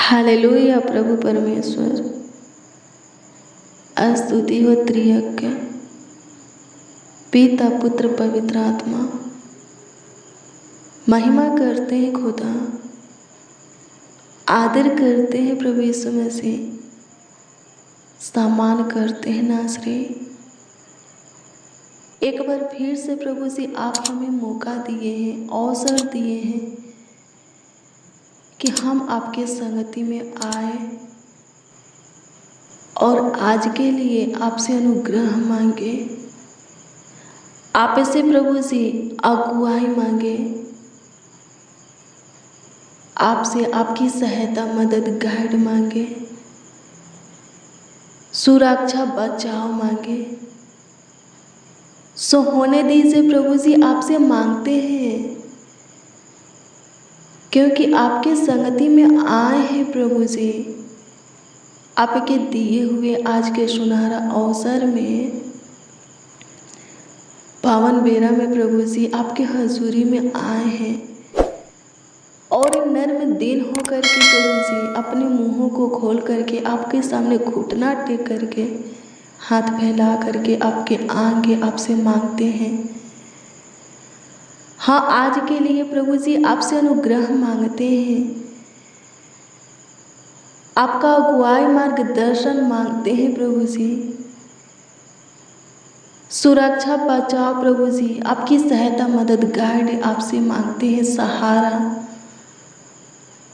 Hallelujah प्रभु परमेश्वर, स्तुति हो त्रियक के पिता पुत्र पवित्र आत्मा। महिमा करते हैं खुदा, आदर करते हैं प्रभु यीशु मसीह, सम्मान करते हैं नासरी। एक बार फिर से प्रभु जी आप हमें मौका दिए हैं, अवसर दिए हैं कि हम आपके संगति में आए और आज के लिए आपसे अनुग्रह मांगे, आप से प्रभु जी अगुवाई मांगे, आपसे आपकी सहायता मदद गाइड मांगे, सुरक्षा बचाव मांगे। सो होने दीजिए प्रभु जी, आपसे मांगते हैं क्योंकि आपके संगति में आए हैं प्रभु जी। आपके दिए हुए आज के सुनहरा अवसर में पावन बेरा में प्रभु जी आपके हजूरी में आए हैं और नर्म दिन होकर के प्रभु जी अपने मुंहों को खोल करके आपके सामने घुटना टेक करके हाथ फैला करके आपके आगे आपसे मांगते हैं। हाँ, आज के लिए प्रभु जी आपसे अनुग्रह मांगते हैं, आपका अगुवाई मार्गदर्शन मांगते हैं प्रभु जी, सुरक्षा बचाव प्रभु जी, आपकी सहायता मदद गाइड आपसे मांगते हैं, सहारा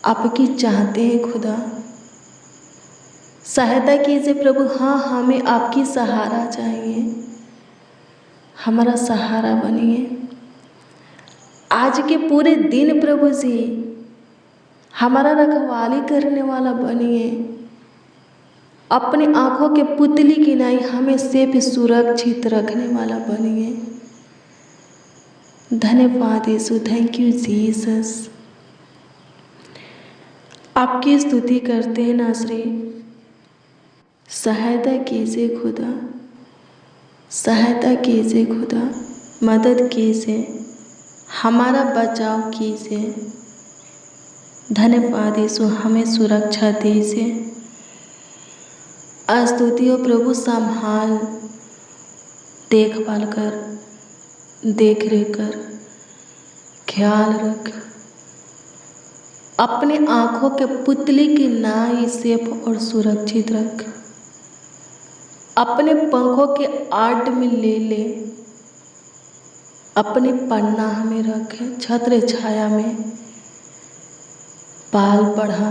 आपकी चाहते हैं खुदा। सहायता कीजिए प्रभु। हाँ, हमें आपकी सहारा चाहिए, हमारा सहारा बनिए आज के पूरे दिन प्रभु जी, हमारा रखवाली करने वाला बनिए, अपनी आंखों के पुतली की नाई हमें सेफ सुरक्षित रखने वाला बनिए। धन्यवाद यीशु, थैंक यू जीसस। आपकी स्तुति करते हैं नासरी। सहायता कीजिए खुदा, सहायता कीजिए खुदा, मदद कीजिए, हमारा बचाव कीजिए। धन्यवाद यीशु, हमें सुरक्षा दीजिए। स्तुति हो प्रभु, संभाल देखभाल कर, देख रेख कर, ख्याल रख, अपने आंखों के पुतली की नाई सेफ और सुरक्षित रख, अपने पंखों के आड़ में ले ले, अपने पन्ना में रखे, छत्र छाया में पाल बढ़ा।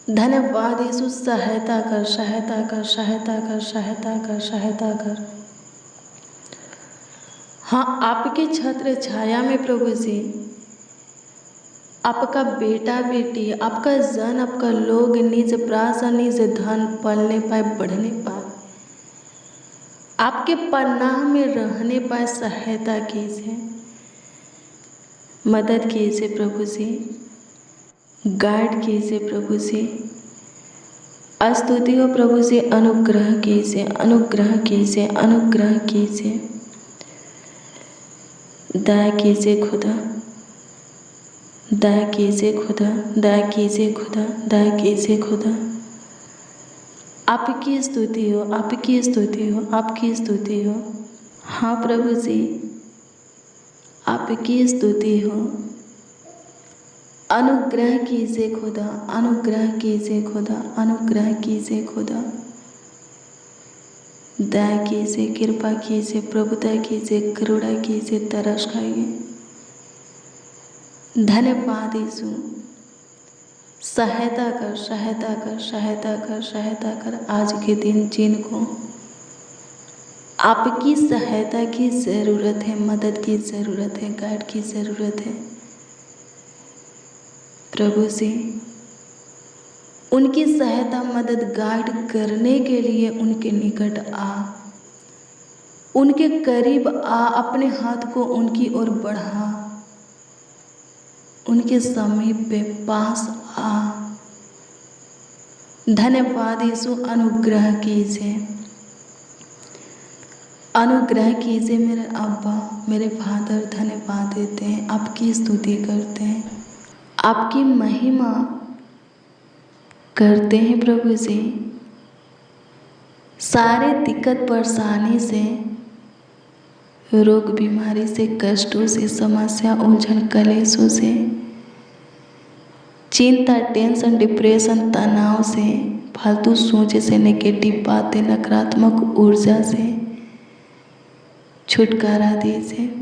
धन्यवाद यीशु, सहायता कर, सहायता कर, सहायता कर, सहायता कर, सहायता कर। हाँ, आपके छत्र छाया में प्रभु जी आपका बेटा बेटी, आपका जन, आपका लोग निज प्राण निज धन पलने पाए, बढ़ने पाए, आपके पन्नाह में रहने पाए। सहायता कीजिए, मदद कीजिए प्रभु जी, गाइड कीजिए प्रभु जी। स्तुति हो प्रभु जी, अनुग्रह कीजिए, अनुग्रह कीजिए, अनुग्रह कीजिए, दया कीजिए खुदा, दया कीजिए खुदा, दया कीजिए खुदा, दया कीजिए खुदा। आपकी स्तुति हो, आपकी स्तुति हो, आपकी स्तुति हो। हाँ प्रभु जी, आपकी स्तुति हो। अनुग्रह कीजिए खुदा, अनुग्रह कीजिए खुदा, अनुग्रह कीजिए खुदा, दया कीजिए, कृपा कीजिए, प्रभुता कीजिए, करुणा कीजिए, तरस खाइए। धन्यवाद यीशु, सहायता कर, सहायता कर, सहायता कर, सहायता कर। आज के दिन जिनको आपकी सहायता की ज़रूरत है, मदद की ज़रूरत है, गाइड की ज़रूरत है प्रभु जी, उनकी सहायता मदद गाइड करने के लिए उनके निकट आ, उनके करीब आ, अपने हाथ को उनकी ओर बढ़ा, उनके समीप पे पास आ। धन्यवाद यीशु, अनुग्रह कीजिए, अनुग्रह कीजिए मेरे अब्बा, मेरे फादर। धन्यवाद देते हैं, आपकी स्तुति करते हैं, आपकी महिमा करते हैं प्रभु जी। सारे दिक्कत परेशानी से, रोग बीमारी से, कष्टों से, समस्या उलझन कलेशों से, चिंता टेंशन डिप्रेशन तनाव से, फालतू सोच से, नेगेटिव बातें नकारात्मक ऊर्जा से छुटकारा दीजिए।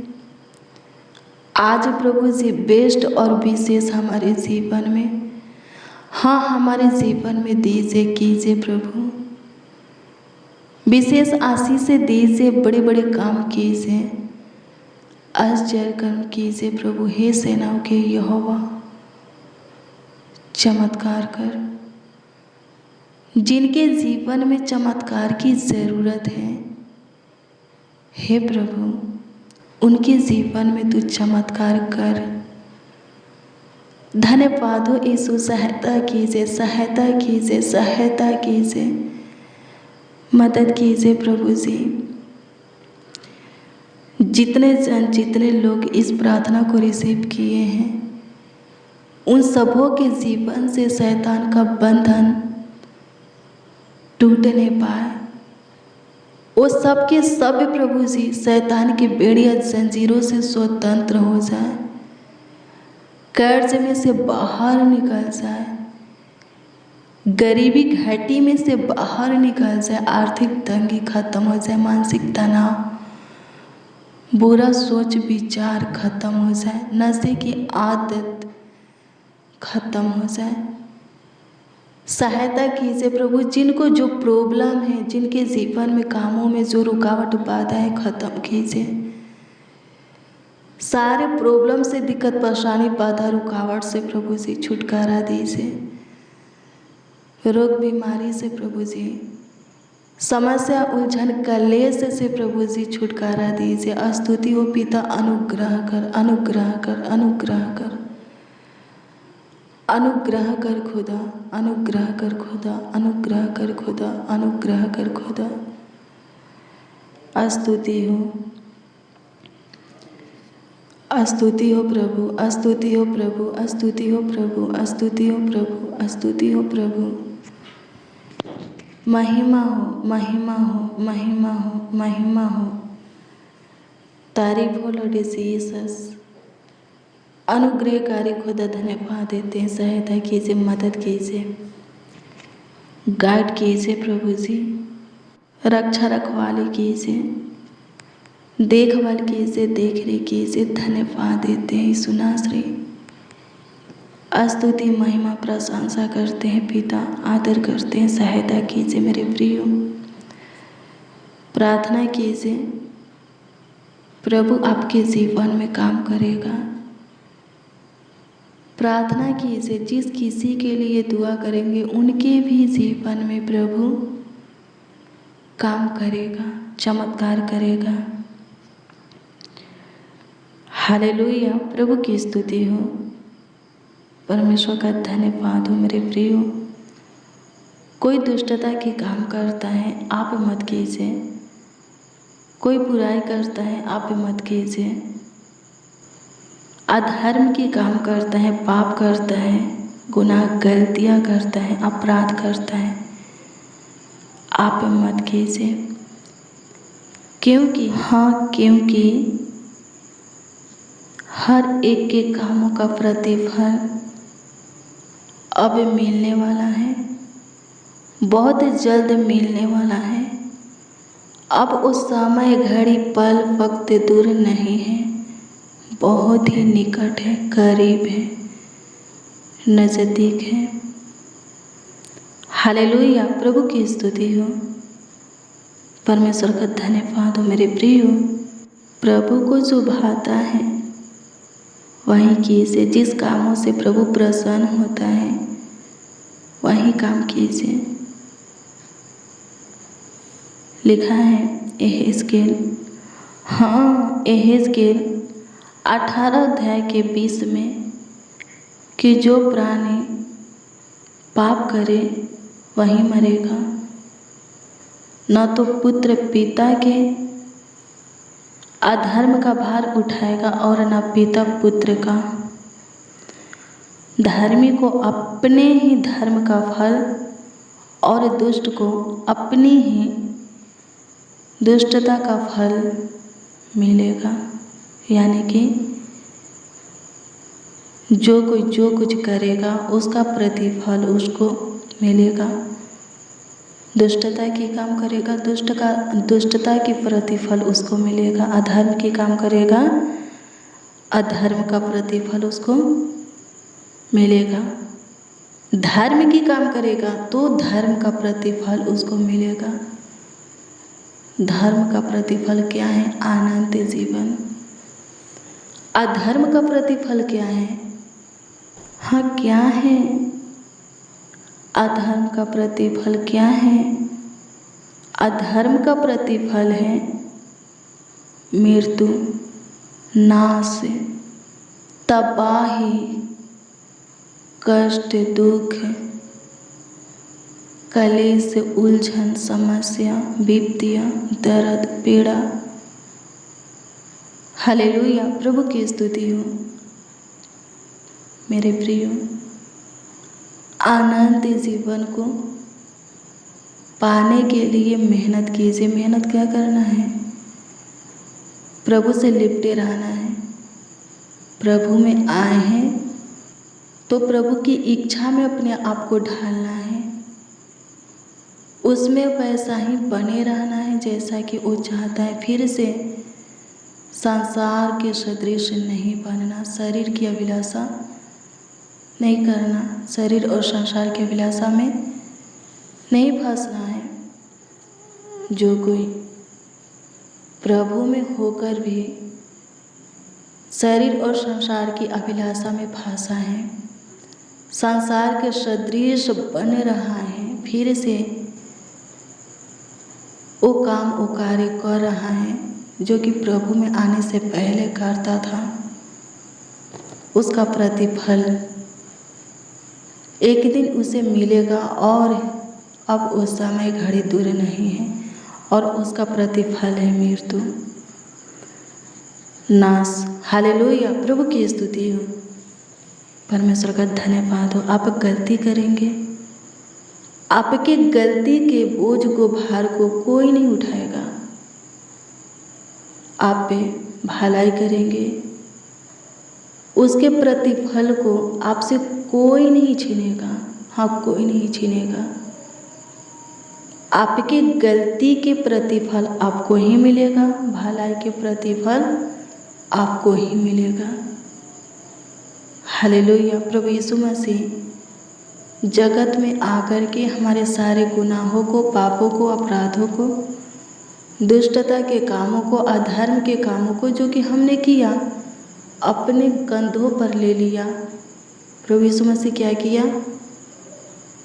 आज प्रभु जी बेस्ट और विशेष हमारे जीवन में, हाँ हमारे जीवन में दीजिए, कीजिए प्रभु। विशेष आशीष से दीजिए, बड़े बड़े काम कीजिए, आश्चर्य कर्म कीजिए प्रभु। हे सेनाओं के यहोवा, चमत्कार कर। जिनके जीवन में चमत्कार की ज़रूरत है, हे प्रभु उनके जीवन में तू चमत्कार कर। धन्यवाद हो यीशु, सहायता कीजिए, सहायता कीजिए, सहायता कीजिए, मदद कीजिए प्रभु जी। जितने लोग इस प्रार्थना को रिसीव किए हैं, उन सबों के जीवन से शैतान का बंधन टूट नहीं पाए। वो सब के सब प्रभु जी शैतान की बेड़िया जंजीरों से स्वतंत्र हो जाए, कर्ज में से बाहर निकल जाए, गरीबी घाटी में से बाहर निकल जाए, आर्थिक तंगी खत्म हो जाए, मानसिक तनाव, बुरा सोच विचार खत्म हो जाए, नशे की आदत खत्म हो जाए। सहायता कीजिए प्रभु। जिनको जो प्रॉब्लम है, जिनके जीवन में कामों में जो रुकावट बाधा है, खत्म कीजिए। सारे प्रॉब्लम से, दिक्कत परेशानी बाधा रुकावट से प्रभु जी छुटकारा दीजिए। रोग बीमारी से प्रभु जी, समस्या उलझन कलेश से प्रभु जी छुटकारा दीजिए। स्तुति हो पिता, अनुग्रह कर, अनुग्रह कर, अनुग्रह कर, अनुग्रह कर खुदा, अनुग्रह कर खुदा, अनुग्रह कर खुदा, अनुग्रह कर खुदा। स्तुति हो, स्तुति हो प्रभु, स्तुति हो प्रभु, स्तुति हो प्रभु, स्तुति हो प्रभु, स्तुति हो प्रभु। महिमा हो, महिमा हो, महिमा हो, महिमा हो। तारीफ हो लॉर्ड जीसस। अनुग्रहकारी खुदा धन्यवाद देते हैं। सहायता कीजिए, मदद कीजिए, गाइड कीजिए प्रभु जी। रक्षा रखवाली कीजिए, देखभाल कीजिए, देख रेख कीजिए। धन्यवाद देते हैं यीशु नासरी। स्तुति महिमा प्रशंसा करते हैं पिता, आदर करते हैं। सहायता कीजिए मेरे प्रियो, प्रार्थना कीजिए प्रभु आपके जीवन में काम करेगा। प्रार्थना कीजिए, जिस किसी के लिए दुआ करेंगे उनके भी जीवन में प्रभु काम करेगा, चमत्कार करेगा। हालेलुया। प्रभु की स्तुति हो, परमेश्वर का धन्यवाद हो मेरे प्रियो। कोई दुष्टता के काम करता है, आप मत कीजिए। कोई बुराई करता है, आप मत कीजिए। अधर्म के काम करता है, पाप करता है, गुनाह गलतियाँ करता है, अपराध करता है, आप मत कीजिए। क्योंकि हर एक के कामों का प्रतिफल अब मिलने वाला है, बहुत जल्द मिलने वाला है। अब उस समय घड़ी पल वक्त दूर नहीं है, बहुत ही निकट है, करीब है, नज़दीक है। हालेलुया। प्रभु की स्तुति हो, परमेश्वर का धन्यवाद हो मेरे प्रियो। प्रभु को जो भाता है वही कीजिए। जिस कामों से प्रभु प्रसन्न होता है वही काम कीजिए। लिखा है यहेजकेल 18 अध्याय के 20 में कि जो प्राणी पाप करे वही मरेगा, न तो पुत्र पिता के अधर्म का भार उठाएगा और न पिता पुत्र का। धर्मी को अपने ही धर्म का फल और दुष्ट को अपनी ही दुष्टता का फल मिलेगा। यानी कि जो कोई जो कुछ करेगा उसका प्रतिफल उसको मिलेगा। दुष्टता की काम करेगा दुष्टता की प्रतिफल उसको मिलेगा। अधर्म की काम करेगा अधर्म का प्रतिफल उसको मिलेगा। धर्म की काम करेगा तो धर्म का प्रतिफल उसको मिलेगा। धर्म का प्रतिफल क्या है? आनंद जीवन। अधर्म का प्रतिफल क्या है? हाँ, क्या है? अधर्म का प्रतिफल क्या है? अधर्म का प्रतिफल है मृत्यु, नाश, तबाही, कष्ट, दुख, कलेश, उलझन, समस्या, विपत्तियाँ, दर्द, पीड़ा। हालेलुया, प्रभु की स्तुति हो। मेरे प्रियो, आनंद जीवन को पाने के लिए मेहनत कीजिए। मेहनत क्या करना है? प्रभु से लिपटे रहना है। प्रभु में आए हैं तो प्रभु की इच्छा में अपने आप को ढालना है। उसमें वैसा ही बने रहना है जैसा कि वो चाहता है। फिर से संसार के सदृश नहीं बनना, शरीर की अभिलाषा नहीं करना, शरीर और संसार की अभिलाषा में नहीं फंसना है। जो कोई प्रभु में होकर भी शरीर और संसार की अभिलाषा में फंसा है, संसार के सदृश बन रहा है, फिर से वो काम वो कार्य कर रहा है जो कि प्रभु में आने से पहले करता था, उसका प्रतिफल एक दिन उसे मिलेगा। और अब वो समय घड़ी दूर नहीं है और उसका प्रतिफल है मृत्यु, नाश। हालेलुया, प्रभु की स्तुति हो। परमेश्वर का धन्यवाद हो। आप गलती करेंगे, आपके गलती के बोझ को, भार को कोई नहीं उठाएगा। आप पे भलाई करेंगे, उसके प्रतिफल को आपसे कोई नहीं छीनेगा। हाँ, कोई नहीं छीनेगा। आपकी गलती के प्रतिफल आपको ही मिलेगा, भलाई के प्रतिफल आपको ही मिलेगा। हालेलुया, प्रभु यीशु मसीह जगत में आकर के हमारे सारे गुनाहों को, पापों को, अपराधों को, दुष्टता के कामों को, अधर्म के कामों को जो कि हमने किया, अपने कंधों पर ले लिया। प्रभु यीशु मसीह क्या किया?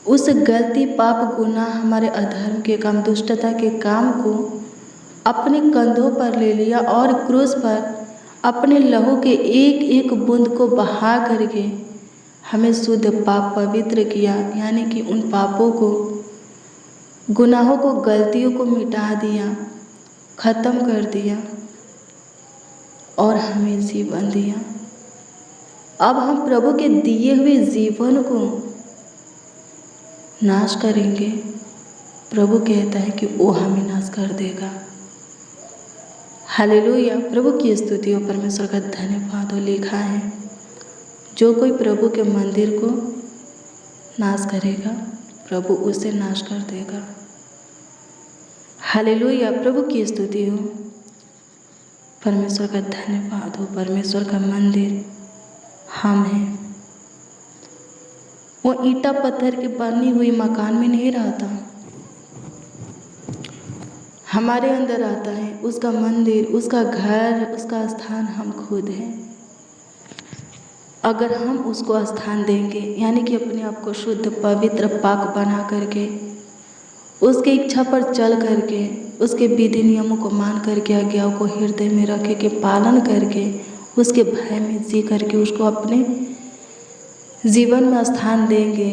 उस गलती, पाप, गुनाह, हमारे अधर्म के काम, दुष्टता के काम को अपने कंधों पर ले लिया और क्रूस पर अपने लहू के एक एक बूंद को बहा करके हमें शुद्ध, पाप, पवित्र किया। यानी कि उन पापों को, गुनाहों को, गलतियों को मिटा दिया, खत्म कर दिया और हमें जीवन दिया। अब हम प्रभु के दिए हुए जीवन को नाश करेंगे। प्रभु कहता है कि वो हमें नाश कर देगा। हालेलुया, प्रभु की स्तुति हो। परमेश्वर का धन्यवाद हो। लिखा है, जो कोई प्रभु के मंदिर को नाश करेगा, प्रभु उसे नाश कर देगा। हालेलुया, प्रभु की स्तुति हो। परमेश्वर का धन्यवाद हो। परमेश्वर का मंदिर हम हैं। वो ईंटा पत्थर के बनी हुई मकान में नहीं रहता, हमारे अंदर आता है। उसका मंदिर, उसका घर, उसका स्थान हम खुद हैं। अगर हम उसको स्थान देंगे, यानी कि अपने आप को शुद्ध, पवित्र, पाक बना करके, उसके इच्छा पर चल करके, उसके विधि नियमों को मान करके, आज्ञाओं को हृदय में रख के पालन करके, उसके भय में जी करके उसको अपने जीवन में स्थान देंगे,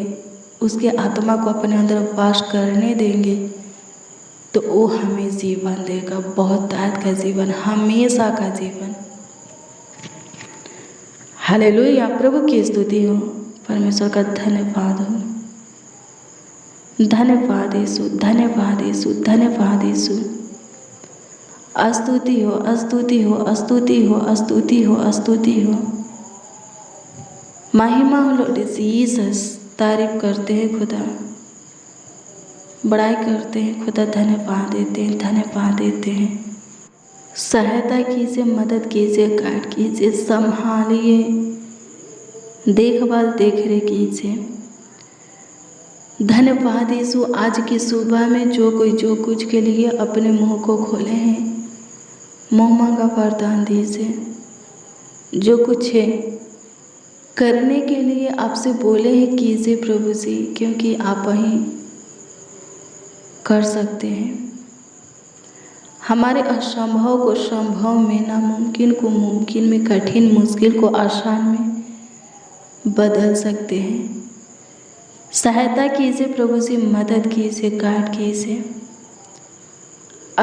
उसके आत्मा को अपने अंदर वास करने देंगे, तो वो हमें जीवन देगा, बहुतायत का जीवन, हमेशा का जीवन। हालेलुया, प्रभु की स्तुति हो। परमेश्वर का धन्यवाद हो। धन्यवाद यीशु, धन्यवाद यीशु, धन्यवाद यीशु। स्तुति हो, स्तुति हो, स्तुति हो, स्तुति हो, स्तुति हो। महिमा हो लॉर्ड जीसस। तारीफ करते हैं खुदा, बड़ाई करते हैं खुदा, धन्यवाद देते हैं, धन्यवाद देते हैं। सहायता कीजिए, मदद कीजिए, गाइड कीजिए, संभालिए, देखभाल देख रेख कीजिए। धन्यवाद यीशु। आज की सुबह में जो कुछ के लिए अपने मुंह को खोले हैं, मुँह मांगा वरदान दीजिए। जो कुछ है करने के लिए आपसे बोले हैं कीजिए प्रभु जी, क्योंकि आप ही कर सकते हैं। हमारे असंभव को संभव में, नामुमकिन को मुमकिन में, कठिन मुश्किल को आसान में बदल सकते हैं। सहायता कीजिए प्रभु जी, मदद कीजिए, गाइड कीजिए।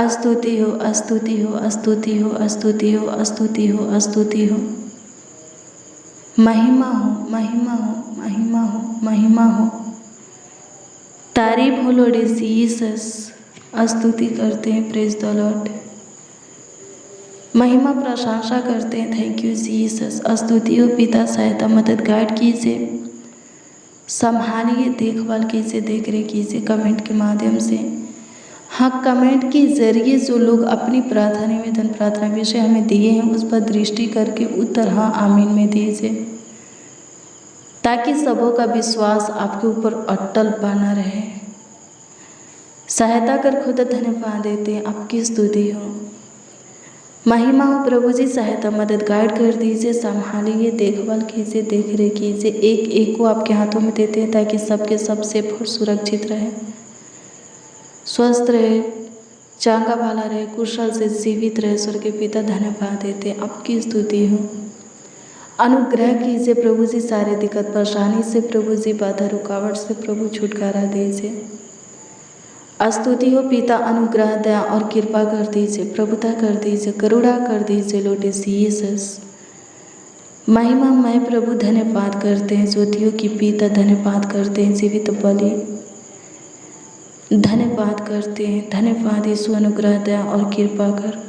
स्तुति हो, स्तुति हो, स्तुति हो, स्तुति हो, स्तुति हो, स्तुति हो। महिमा हो, महिमा हो, महिमा हो, महिमा हो। तारीफ हो लॉर्ड जीसस। स्तुति करते हैं, प्रेज द लॉर्ड। महिमा प्रशंसा करते हैं, थैंक यू जीसस। स्तुति हो पिता, सहायता मदद गाइड कीजिए, संभालिए, देखभाल कीजिए, देख रेख कीजिए। कमेंट के माध्यम से, हाँ, कमेंट के जरिए जो लोग अपनी प्रार्थना निवेदन, प्रार्थना विषय हमें दिए हैं, उस पर दृष्टि करके उत्तर हाँ आमीन में दीजिए, ताकि सबों का विश्वास आपके ऊपर अटल बना रहे। सहायता कर खुदा धन्यवाद देते हैं, आपकी स्तुति हो, महिमा हो प्रभु जी। सहायता मदद गाइड कर दीजिए, संभालिए, देखभाल कीजिए, देख रेख कीजिए। एक एक को आपके हाथों में देते हैं, ताकि सबके सब सेफ और सुरक्षित रहे, स्वस्थ रहे, चांगा वाला रहे, कुशल से जीवित रहे। स्वर्ग के पिता धन्यवाद देते हैं, आपकी स्तुति हो। अनुग्रह कीजिए प्रभु जी, सारे दिक्कत परेशानी से प्रभु जी, बाधा रुकावट से प्रभु छुटकारा दीजिए। स्तुति हो पिता, अनुग्रह दया और कृपा कर दीजिए, प्रभुता कर दीजिए, करुणा कर दीजिए लॉर्ड जीसस। महिमा मैं प्रभु धन्यवाद करते हैं, ज्योतियों की पिता धन्यवाद करते हैं, जीवित बलि धन्यवाद करते हैं। धन्यवाद यीशु, अनुग्रह दया और कृपा कर,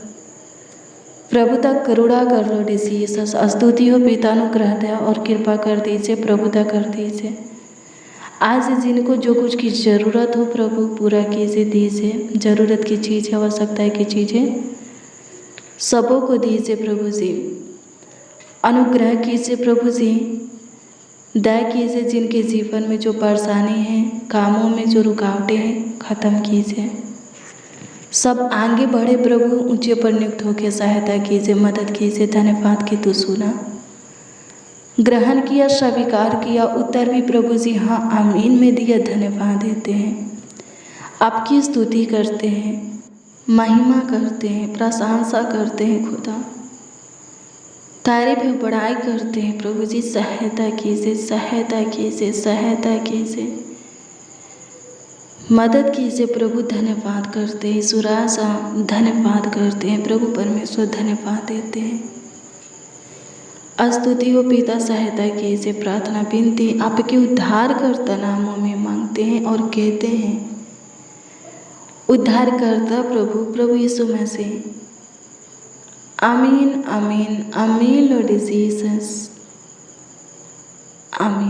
प्रभुता करुणा कर लॉर्ड जीसस। स्तुति हो पिता, अनुग्रह दया और कृपा कर दीजिए, प्रभुता कर दीजिए। आज जिनको जो कुछ की ज़रूरत हो प्रभु पूरा कीजिए, दीजिए। ज़रूरत की चीज़, आवश्यकता की चीज़ें सबों को दीजिए प्रभु जी। अनुग्रह कीजिए प्रभु जी, दया कीजिए। जिनके जीवन में जो परेशानी है, कामों में जो रुकावटें हैं, ख़त्म कीजिए। सब आगे बढ़े प्रभु, ऊंचे पर नियुक्त होकर सहायता कीजिए, मदद कीजिए। धन्यवाद कि तू सुना, ग्रहण किया, स्वीकार किया, उत्तर भी प्रभु जी हाँ आमीन में दिया। धन्यवाद देते हैं, आपकी स्तुति करते हैं, महिमा करते हैं, प्रशंसा करते हैं खुदा, तारीफ बड़ाई करते हैं प्रभु जी। सहायता कीजिए, सहायता कीजिए, सहायता कीजिए, मदद कीजिए प्रभु। धन्यवाद करते हैं सुराजा, धन्यवाद करते हैं प्रभु परमेश्वर, धन्यवाद देते हैं। स्तुति हो पिता, सहायता कीजिए। प्रार्थना विनती आपके उद्धारकर्ता नामों में मांगते हैं और कहते हैं, उद्धारकर्ता प्रभु, प्रभु यीशु मसीह। आमीन, आमीन, आमीन लॉर्ड जीसस, आमीन।